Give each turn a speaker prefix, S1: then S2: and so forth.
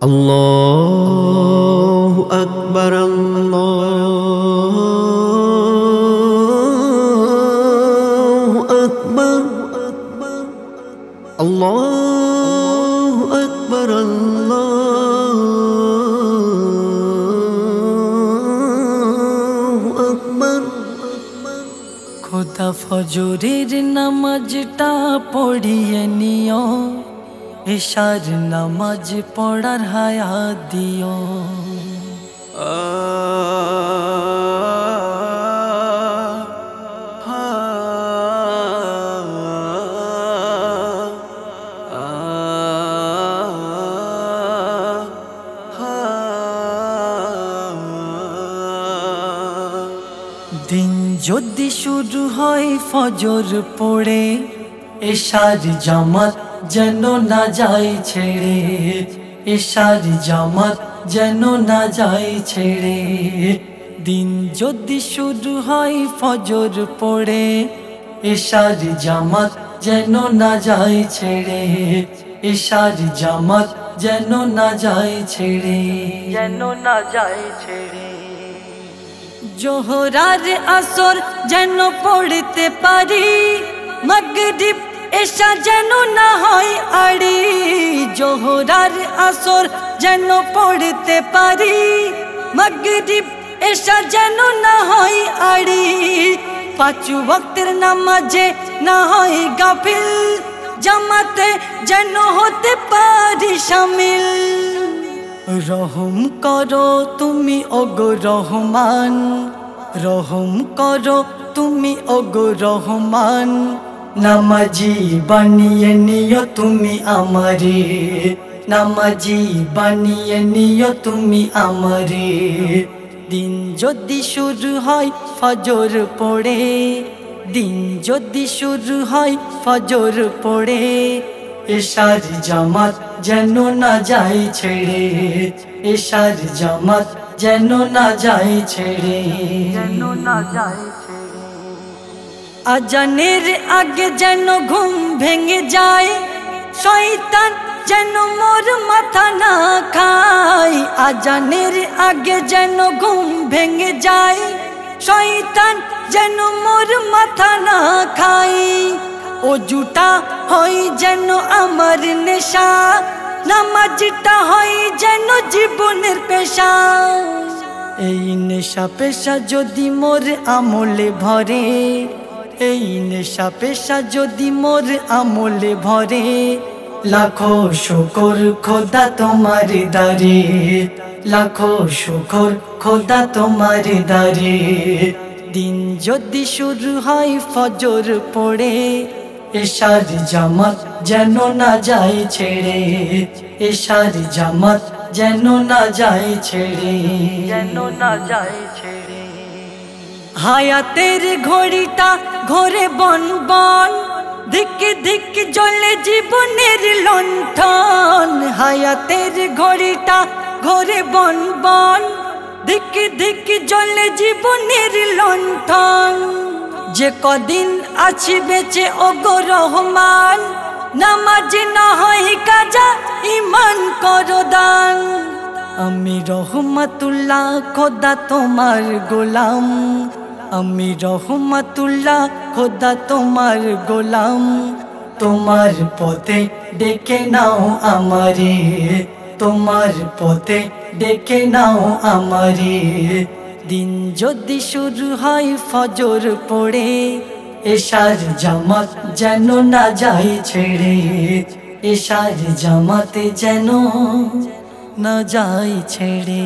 S1: আল্লাহু আকবার, আল্লাহু আকবার, আল্লাহু আকবার, আল্লাহু আকবার।
S2: খোদা ফজরের নামাজটা পড়িয়ে নিও, এশার নামাজ পড়ার হায়াত দিও। দিন যদি শুরু হয় ফজর পড়ে, এশার জামাত যেন না যায় ছেড়ে, এশার জামাত যেন না যায় ছেড়ে। দিন যদি শুরু হয় ফজর পড়ে, এশার জামাত যেন না যায় ছেড়ে, এশার জামাত যেন না যায় ছেড়ে, যেন না যায় ছেড়ে। জোহরার আসর যেন পড়তে পারি, মাগরিব এশা যেন না হয় আড়ি। জোহরার আসর যেন পড়তে পারি, মাগরিব এশা যেন না হয় আড়ি। পাঁচ ওয়াক্তের নামাজে না হয় গাফিল, জামাতে যেন হতে পারি শামিল। রহম করো তুমি ওগো রহমান, রহম করো তুমি ওগো রহমান। নামাজি বানিয়ে নিও তুমি আমারে, নামাজি বানিয়ে নিও তুমি আমারে। দিন যদি শুরু হয় ফজর পড়ে, দিন যদি শুরু হয় ফজর পড়ে, এশার জামাত যেন না যায় ছেড়ে, এশার জামাত যেন না যায় ছেড়ে, যেন না যায় ছেড়ে। আজানের আগে যেন ঘুম ভেঙে যায়, শয়তান যেন মোর মাথা না খায়। আজানের আগে যেন ঘুম ভেঙে যায়, শয়তান যেন মোর মাথা না খায়। ওজুটা হয় যেন আমার নেশা, নামাজটা হয় যেন জীবনের পেশা। এই নেশা পেশা যদি মোর আমলে ভরে, এই নেশা পেশা যদি মোর আমলে ভরে, লাখো শুকর খোদা তোমার দারে, লাখো শুকর খোদা তোমার দারে। দিন যদি শুরু হয় ফজর পড়ে, এশার জামাত যেন না যায় ছেড়ে, এশার জামাত যেন না যায় ছেড়ে, যেন না যায় ছেড়ে। হায়াতের ঘড়িটা ঘোরে বন বন, ধিক ধিক জ্বলে জীবনের লণ্ঠন। হায়াতের ঘড়িটা ঘোরে বন বন, ধিক ধিক জ্বলে জীবনের লণ্ঠন। যে কদিন আছি বেঁচে ওগো রহমান, নামাজ না হয় কাজা ঈমান করো দান। আমি রহমাতুল্লাহ খোদা তোমার গোলাম, আমি রহমাতুল্লাহ খোদা তোমার গোলাম। তোমার পথে ডেকে নাও আমারে, তোমার পথে ডেকে নাও আমারে। দিন যদি শুরু হয় ফজর পড়ে, এশার জামাত যেন না যায় ছেড়ে, এশার জামাত যেন না যায় ছেড়ে।